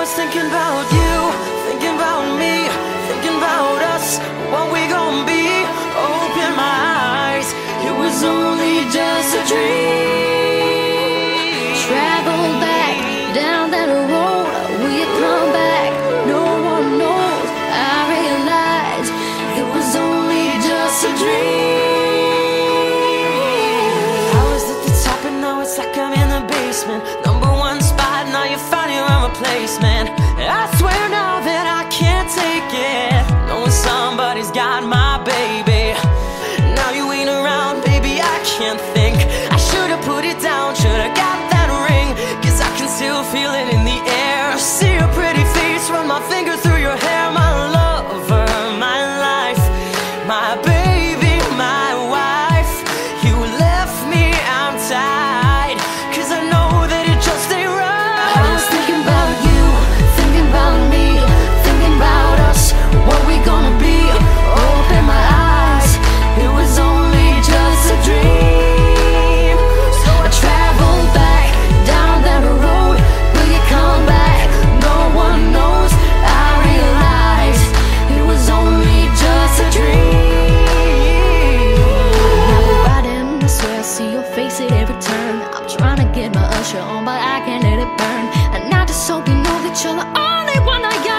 was thinking about you, thinking about me, thinking about us, what we gon' be. Open my eyes, it was only just a dream. Travel back down that road, will you come back? No one knows. I realized it was only just a dream. I was at the top and now it's like I'm in the basement. Number one spot, now you're finding my replacement. I swear now that I can't take it, knowing somebody's got my baby. Now you ain't around, baby, I can't think. I should've put it down, should've got that ring, 'cause I can still feel it in the air. See your pretty face, run my finger through your hair. My lover, my life, my baby, my wife. You left me, I'm tied, 'cause I know that it just ain't right. I was thinking about you, thinking about me, thinking about us, what we gonna be. Open my eyes, it was only just a dream. So I traveled back down that road, will you come back? No one knows. I realized it was only just a dream. Now we're riding this way, I see your face at every turn. I'm trying to get my usher on, but I can't let it burn. And I just hope you know that you're the only one I got.